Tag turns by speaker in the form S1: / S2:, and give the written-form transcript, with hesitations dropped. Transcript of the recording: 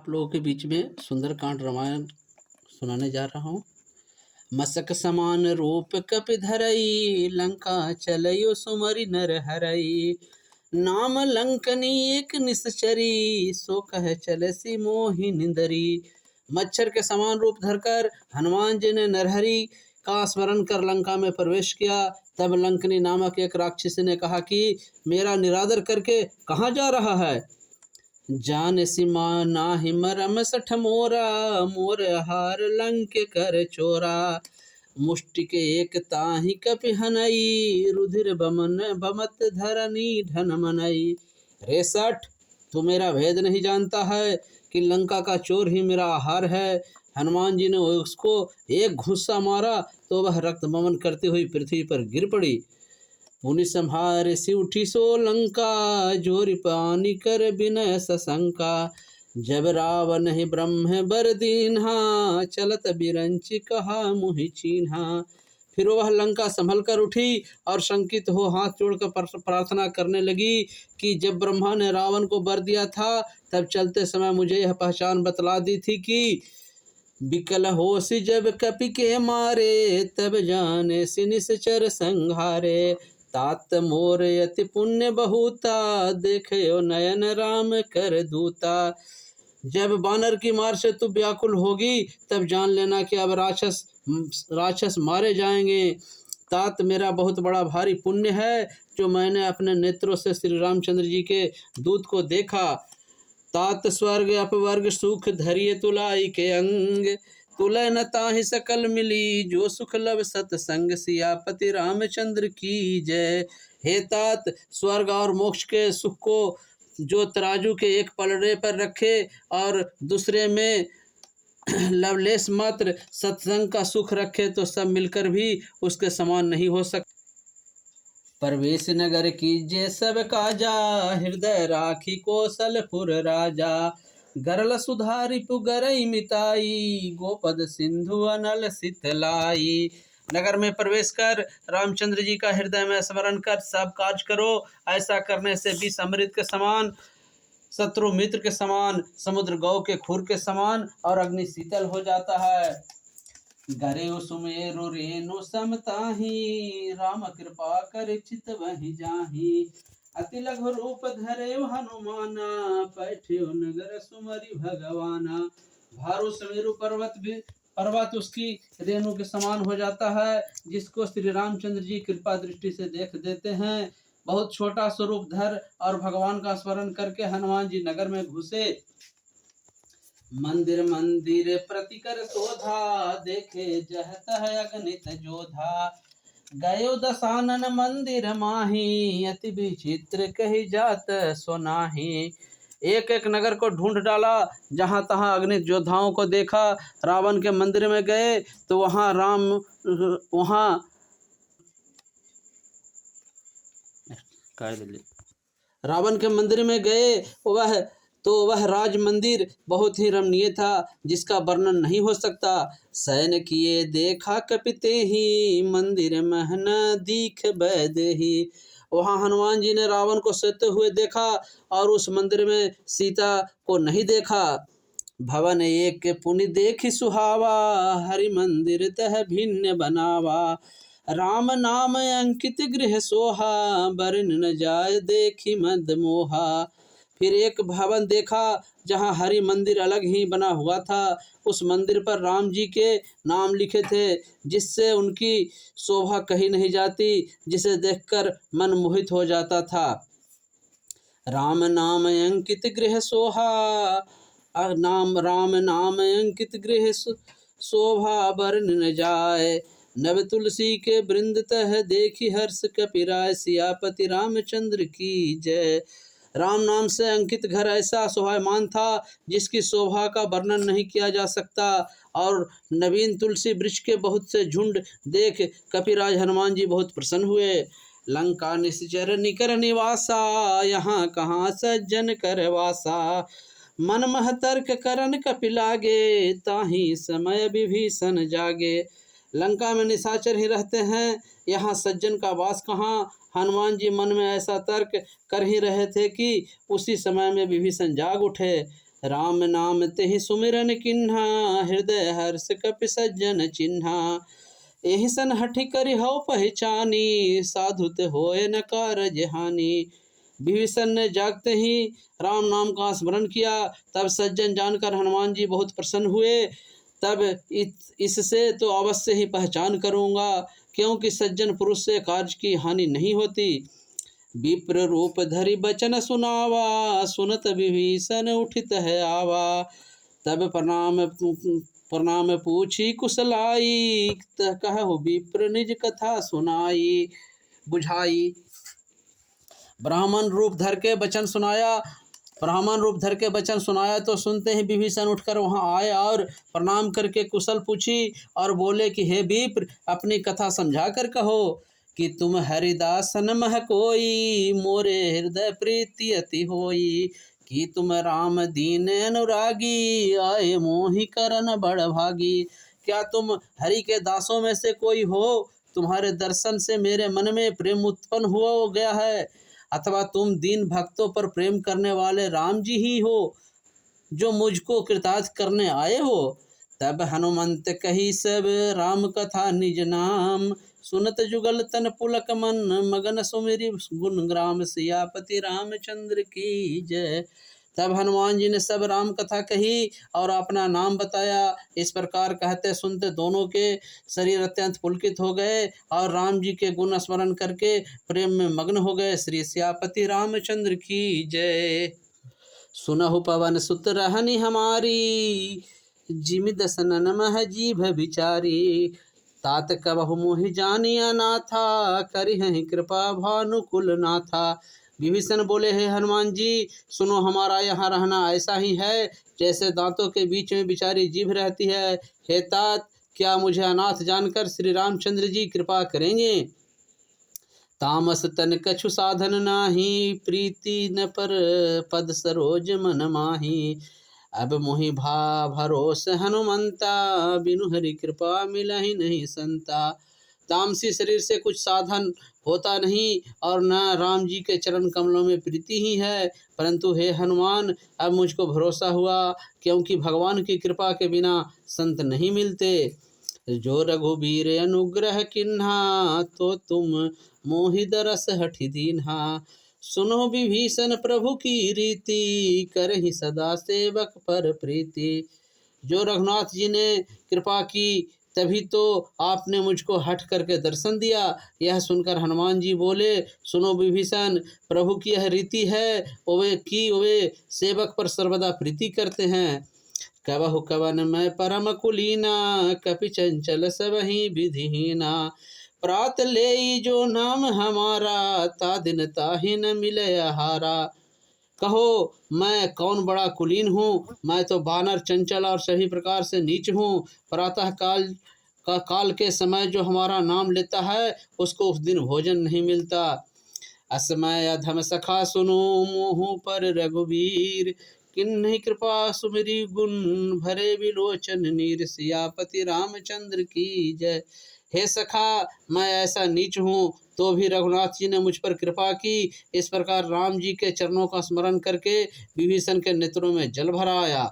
S1: आप लोगों के बीच में सुंदरकांड रामायण सुनाने जा रहा हूँ। मसक समान रूप कपि धरई, लंका चलयो सुमरि नर हरई। नाम लंकनी एक निश्चरी, सो कह चलसी मोहि निंदरी। मच्छर के समान रूप धरकर हनुमान जी ने नरहरि का स्मरण कर लंका में प्रवेश किया। तब लंकनी नामक एक राक्षसी ने कहा कि मेरा निरादर करके कहाँ जा रहा है। जान सीमा नाहि मरम सठ मोरा, मोर हार लंक कर चोरा। मुष्टि के एक ताहि कपि हनई, रुधिर बमन बमत धरनी ढन मनई। रे सठ, तू मेरा भेद नहीं जानता है कि लंका का चोर ही मेरा आहार है। हनुमान जी ने उसको एक घुस्सा मारा तो वह रक्त बमन करती हुई पृथ्वी पर गिर पड़ी। पुनि संहार सि उठी सो लंका, जोरि पानी कर बिनय सशंका। जब रावण ही ब्रह्म बर दीन्हा, चलत बिरंचि कहा मुहि चीन्हा। फिर वह लंका संभल कर उठी और शंकित हो हाथ जोड़कर प्रार्थना करने लगी कि जब ब्रह्मा ने रावण को बर दिया था तब चलते समय मुझे यह पहचान बतला दी थी कि बिकल होसि जब कपि के मारे, तब जाने सि निश्चर संहारे। तात मोर यति पुण्य बहुता, देखयो नयन राम कर दूता। जब बानर की मार से तू व्याकुल होगी तब जान लेना कि अब राक्षस मारे जाएंगे। तात मेरा बहुत बड़ा भारी पुण्य है जो मैंने अपने नेत्रों से श्री रामचंद्र जी के दूत को देखा। तात स्वर्ग अपवर्ग सुख धरिय तुलाई के अंग, तुलय न ताहि सकल मिली, जो सुख लब सतसंग। सियापति रामचंद्र की जय। हे तात, स्वर्ग और मोक्ष के सुख को जो तराजू के एक पलड़े पर रखे और दूसरे में लवलेश मात्र सत्संग का सुख रखे तो सब मिलकर भी उसके समान नहीं हो सकते। प्रवेश नगर कीजे सब काजा, हृदय राखी कौशलपुर राजा। गरल सुधारि पुगरई मिताई, गोपद सिंधु अनल सितलाई। नगर में प्रवेश कर रामचंद्र जी का हृदय में स्मरण कर सब कार्य करो। ऐसा करने से विष अमृत के समान, शत्रु मित्र के समान, समुद्र गौ के खुर के समान और अग्नि शीतल हो जाता है। गरेउ सुमेरु रेणु समताही, राम कृपा कर चित वहि जाही। अति लघु रूप धरेउ हनुमाना, बैठेउ नगर सुमरि भगवाना। भारू सुमेरु पर्वत उसकी रेणु के समान हो जाता है, जिसको श्री रामचंद्र जी कृपा दृष्टि से देख देते हैं। बहुत छोटा स्वरूप धर और भगवान का स्मरण करके हनुमान जी नगर में घुसे। मंदिर मंदिर प्रतिकर शोधा, देखे जहत है अगणित जोधा। गयो दशानन मंदिर माही, अति विचित्र कही जात सोनाही। एक एक नगर को ढूंढ डाला, जहाँ तहाँ अगणित योद्धाओं को देखा। रावण के मंदिर में गए तो रावण के मंदिर में गए वह राज मंदिर बहुत ही रमणीय था, जिसका वर्णन नहीं हो सकता। सैन किए देखा कपिते ही, मंदिर महन दीख बैद ही। वहाँ हनुमान जी ने रावण को सोते हुए देखा और उस मंदिर में सीता को नहीं देखा। भवन एक पुनि देखि सुहावा, हरि मंदिर तह भिन्न बनावा। राम नाम अंकित गृह सोहा, बरन न जाय देखी मद मोहा। फिर एक भवन देखा जहाँ हरि मंदिर अलग ही बना हुआ था। उस मंदिर पर राम जी के नाम लिखे थे, जिससे उनकी शोभा कही नहीं जाती, जिसे देखकर मन मोहित हो जाता था। राम नाम अंकित गृह सोहा, राम नाम अंकित गृह शोभा, बरन न जाय। नव तुलसी के वृंद तह, देखी हर्ष कपिराय। सियापति रामचंद्र की जय। राम नाम से अंकित घर ऐसा शोभायमान था जिसकी शोभा का वर्णन नहीं किया जा सकता। और नवीन तुलसी वृक्ष के बहुत से झुंड देख कपिराज हनुमान जी बहुत प्रसन्न हुए। लंका निश्चर निकर निवासा, यहाँ कहाँ सज्जन कर वासा। मन मह तर्क करन कपि लागे, ताहि समय विभीषण जागे। लंका में निशाचर ही रहते हैं, यहाँ सज्जन का वास कहाँ। हनुमान जी मन में ऐसा तर्क कर ही रहे थे कि उसी समय में विभीषण जाग उठे। राम नाम तेहि सुमिरन किन्हा, हृदय हर्ष कपि सज्जन चिन्हा। एहि सन हठि करि हौ पहचानी, साधुत होय न कारज हानि। विभीषण ने जागते ही राम नाम का स्मरण किया। तब सज्जन जानकर हनुमान जी बहुत प्रसन्न हुए। तब इससे तो अवश्य ही पहचान करूँगा, क्योंकि सज्जन पुरुष से कार्य की हानि नहीं होती। विप्र रूप धरि बचन सुनावा, सुनत विभीषण उठित है आवा। तब प्रणाम पूछी कुशलाई, कहु विप्र निज कथा सुनाई। बुझाई। ब्राह्मण रूप धर के वचन सुनाया तो सुनते ही विभीषण उठकर वहां आए और प्रणाम करके कुशल पूछी और बोले कि हे विप्र, अपनी कथा समझा कर कहो कि तुम हरिदासन मह कोई, मोरे हृदय प्रीति अति होई। कि तुम राम दीन अनुरागी, आए मोहि करन बड़ भागी। क्या तुम हरि के दासों में से कोई हो? तुम्हारे दर्शन से मेरे मन में प्रेम उत्पन्न हो गया है, अथवा तुम दीन भक्तों पर प्रेम करने वाले राम जी ही हो, जो मुझको कृतार्थ करने आए हो। तब हनुमंत कही सब राम कथा निज नाम, सुनत जुगल तन पुलक मन, मगन सुमिरि गुण ग्राम, सियापति रामचंद्र की जय। तब हनुमान जी ने सब राम कथा कही और अपना नाम बताया। इस प्रकार कहते सुनते दोनों के शरीर अत्यंत पुलकित हो गए और राम जी के गुण स्मरण करके प्रेम में मग्न हो गए। श्री सियापति रामचंद्र की जय। सुनहु पवन सुत रहनी हमारी, जिमि दसनन मह जीभ विचारी। तात कबहु मोहि जानिया नाथा, करिहहि कृपा भानुकुल नाथा। विभीषण बोले, हे हनुमान जी, सुनो, हमारा यहाँ रहना ऐसा ही है जैसे दांतों के बीच में बिचारी जीभ रहती है। हे तात, क्या मुझे अनाथ जानकर श्री रामचंद्र जी कृपा करेंगे? तामस तन कछु साधन नाही, प्रीति न पर पद सरोज मन माही। अब मोहि भरोस हनुमंता, बिनु हरि कृपा मिलहि नहीं संता। तामसी शरीर से कुछ साधन होता नहीं और न राम जी के चरण कमलों में प्रीति ही है, परंतु हे हनुमान, अब मुझको भरोसा हुआ, क्योंकि भगवान की कृपा के बिना संत नहीं मिलते। जो रघुबीर अनुग्रह किन्हा, तो तुम मोहि दरस हठि दीन्हा। सुनो विभीषण प्रभु की रीति, करहि सदा सेवक पर प्रीति। जो रघुनाथ जी ने कृपा की, तभी तो आपने मुझको हट करके दर्शन दिया। यह सुनकर हनुमान जी बोले, सुनो विभीषण, प्रभु की यह रीति है वे सेवक पर सर्वदा प्रीति करते हैं। कबहु कवन मैं परम कुलीना, कपि चंचल सबहि विधिहीना। प्रात ले जो नाम हमारा, ता दिन ताहि न मिले आहारा। कहो, मैं कौन बड़ा कुलीन हूँ? मैं तो बानर, चंचल और सभी प्रकार से नीच हूँ। प्रातः काल के समय जो हमारा नाम लेता है, उसको उस दिन भोजन नहीं मिलता। असमय अधम सखा सुनो, मोहु पर रघुवीर। किन्हि कृपा सुमिरि गुण, भरे विलोचन नीर। सियापति रामचंद्र की जय। हे सखा, मैं ऐसा नीच हूँ तो भी रघुनाथ जी ने मुझ पर कृपा की। इस प्रकार राम जी के चरणों का स्मरण करके विभीषण के नेत्रों में जल भर आया।